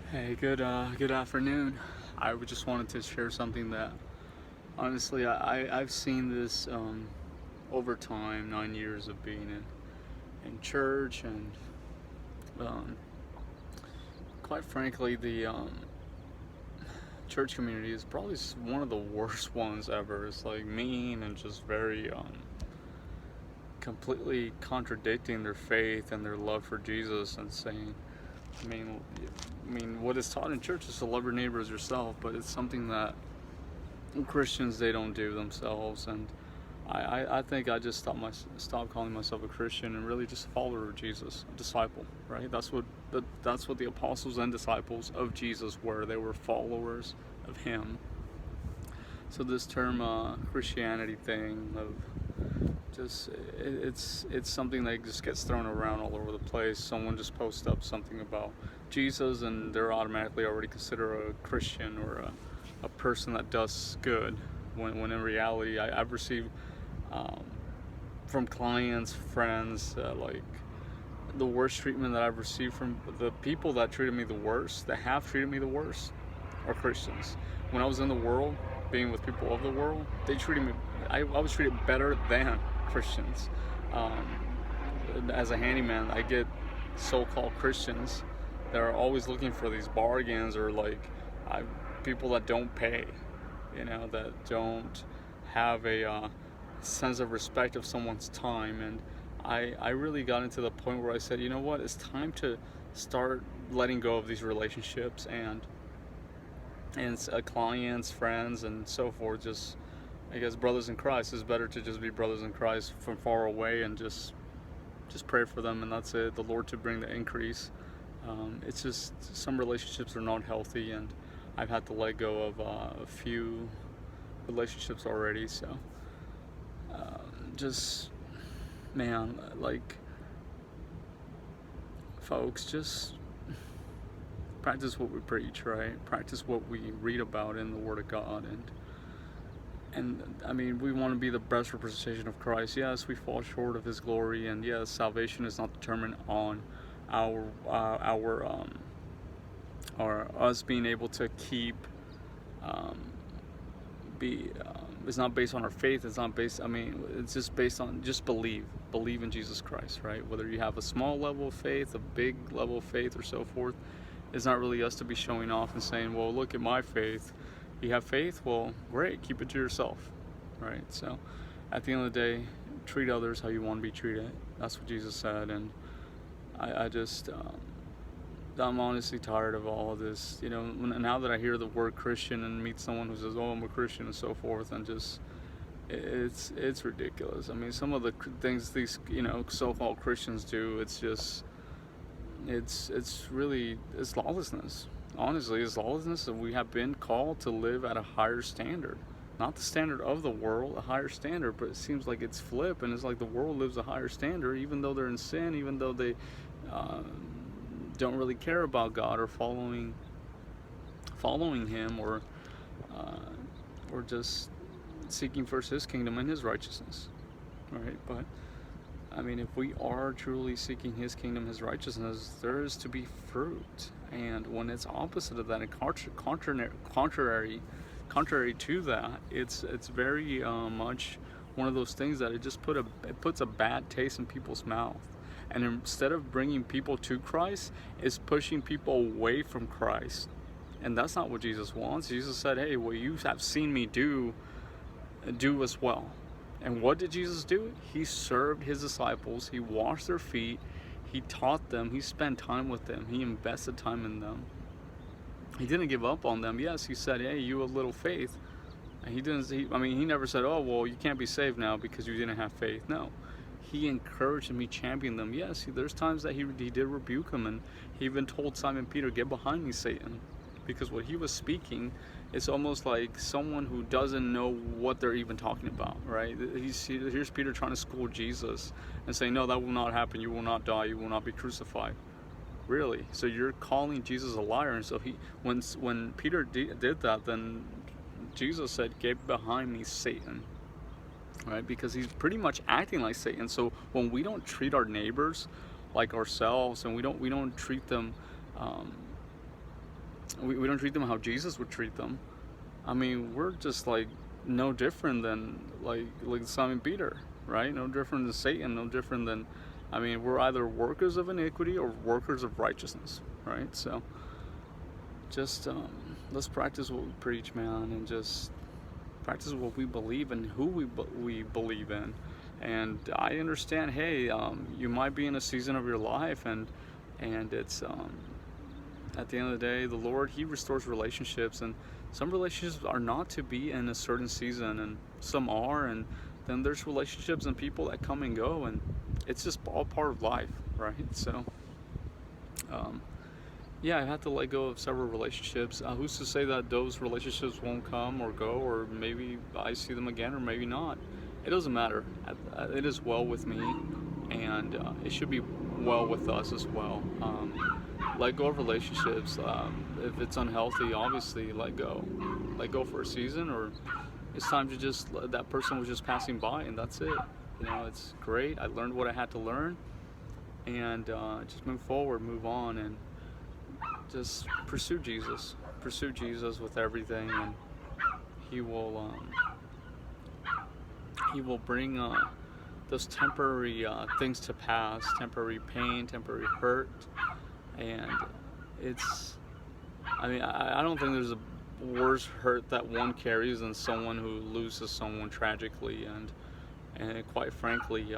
Hey, good afternoon. I just wanted to share something that honestly I've seen this over time, 9 years of being in church, and um, quite frankly, the church community is probably one of the worst ones ever. It's like mean and just very completely contradicting their faith and their love for Jesus and saying, I mean, what is taught in church is to love your neighbor as yourself, but it's something that Christians they don't do themselves, and I think I just stopped calling myself a Christian and really just a follower of Jesus, a disciple, right? That's what the apostles and disciples of Jesus were. They were followers of Him. So this term Christianity thing of just it's something that just gets thrown around all over the place. Someone just posts up something about Jesus and they're automatically already considered a Christian or a person that does good, when in reality I've received um, from clients, friends, like the worst treatment that I've received from the people that treated me the worst, that have treated me the worst, are Christians. When I was in the world, being with people of the world, they treated me. I was treated better than Christians. Um, as a handyman, I get so-called Christians that are always looking for these bargains, or like I, people that don't pay, that don't have a sense of respect of someone's time. And I really got into the point where I said, you know what, it's time to start letting go of these relationships and clients, friends, and so forth. Just, I guess, brothers in Christ. It's better to just be brothers in Christ from far away and just pray for them, and that's it. The Lord to bring the increase. It's just some relationships are not healthy, and I've had to let go of a few relationships already. So just, man, like, folks, just practice what we preach, right? Practice what we read about in the Word of God, and I mean, we want to be the best representation of Christ. Yes, we fall short of His glory, and yes, salvation is not determined on our or us being able to keep um, be. It's not based on our faith. It's not based. I mean, it's just based on just believe in Jesus Christ, right? Whether you have a small level of faith, a big level of faith, or so forth, it's not really us to be showing off and saying, well, look at my faith. You have faith? Well, great. Keep it to yourself, right? So at the end of the day, treat others how you want to be treated. That's what Jesus said. And I just, I'm honestly tired of all of this. Now that I hear the word Christian and meet someone who says, oh, I'm a Christian and so forth, and just, it's ridiculous. I mean, some of the things these, so-called Christians do, it's just, it's lawlessness. Honestly, it's lawlessness, and we have been called to live at a higher standard, not the standard of the world, a higher standard. But it seems like it's flipped, and it's like the world lives a higher standard, even though they're in sin, even though they uh, don't really care about God or following Him, uh, or just seeking first His kingdom and His righteousness, right? But I mean, if we are truly seeking His kingdom, His righteousness, there is to be fruit. And when it's opposite of that and contrary to that, it's very much one of those things that it puts a bad taste in people's mouth. And instead of bringing people to Christ, it's pushing people away from Christ. And that's not what Jesus wants. Jesus said, hey, what you have seen me do as well. And what did Jesus do? He served His disciples. He washed their feet. He taught them. He spent time with them. He invested time in them. He didn't give up on them. Yes, He said, hey, you have little faith. And He never said, oh, well, you can't be saved now because you didn't have faith. No. He encouraged them. He championed them. Yes, there's times that he did rebuke them. And He even told Simon Peter, get behind me, Satan. Because what he was speaking, it's almost like someone who doesn't know what they're even talking about, right? Here's Peter trying to school Jesus and saying, no, that will not happen. You will not die. You will not be crucified. Really? So you're calling Jesus a liar? And so when Peter did that, then Jesus said, get behind me, Satan. Right? Because he's pretty much acting like Satan. So when we don't treat our neighbors like ourselves, and we don't treat them we don't treat them how Jesus would treat them. I mean, we're just like no different than like Simon Peter, right? No different than Satan. No different than, I mean, we're either workers of iniquity or workers of righteousness, right? So just let's practice what we preach, man, and just practice what we believe and who we believe in. And I understand, hey, you might be in a season of your life, and it's at the end of the day, the Lord, He restores relationships, and some relationships are not to be in a certain season, and some are, and then there's relationships and people that come and go, and it's just all part of life, right? So, yeah, I had to let go of several relationships. Who's to say that those relationships won't come or go, or maybe I see them again, or maybe not? It doesn't matter. It is well with me, and it should be well with us as well. Let go of relationships. If it's unhealthy, obviously let go. Let go for a season, or it's time to just, that person was just passing by, and that's it. It's great. I learned what I had to learn, and just move forward, move on, and just pursue Jesus. Pursue Jesus with everything, and He will bring those temporary things to pass, temporary pain, temporary hurt, and I don't think there's a worse hurt that one carries than someone who loses someone tragically, and quite frankly,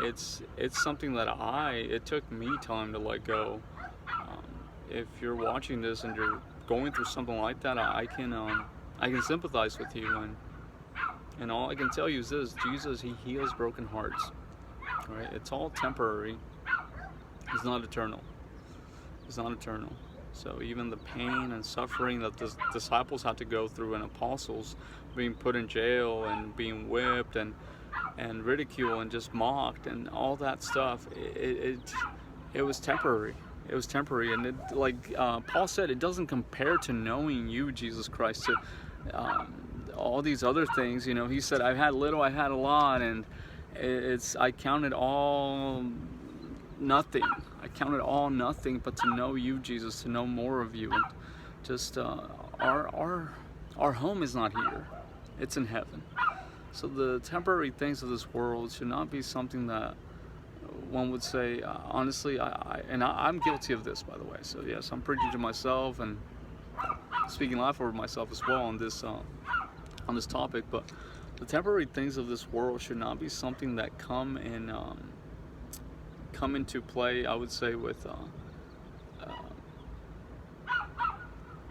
it's something that it took me time to let go. If you're watching this and you're going through something like that, I can sympathize with you, and all I can tell you is this: Jesus, He heals broken hearts. Right? It's all temporary. It's not eternal. It's not eternal. So even the pain and suffering that the disciples had to go through, and apostles being put in jail and being whipped and ridiculed and just mocked and all that stuff, it was temporary. It was temporary, and like Paul said, it doesn't compare to knowing you, Jesus Christ. To all these other things, he said, I've had little, I've had a lot, and I counted all nothing. I counted all nothing, but to know you, Jesus, to know more of you, and just our home is not here; it's in heaven. So the temporary things of this world should not be something that one would say. Honestly, I'm guilty of this, by the way. So yes, I'm preaching to myself and speaking life over myself as well on this topic. But the temporary things of this world should not be something that come into play, I would say, with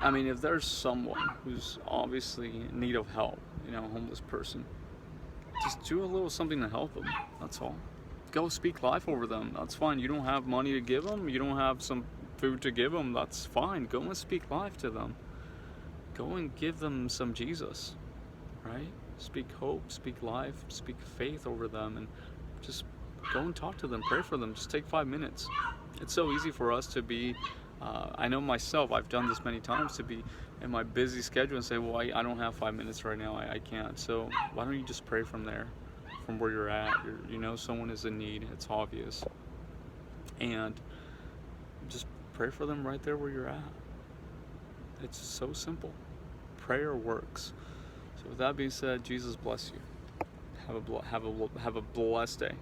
if there's someone who's obviously in need of help, a homeless person, just do a little something to help them. That's all. Go speak life over them. That's fine. You don't have money to give them, you don't have some food to give them, that's fine. Go and speak life to them. Go and give them some Jesus, right? Speak hope, speak life, speak faith over them, and just go and talk to them, pray for them. Just take 5 minutes. It's so easy for us to be, I know myself, I've done this many times, to be in my busy schedule and say, well, I don't have 5 minutes right now, I can't. So why don't you just pray from there, from where you're at? Someone is in need, it's obvious. And just pray for them right there where you're at. It's so simple. Prayer works. So with that being said, Jesus bless you. Have a blessed day.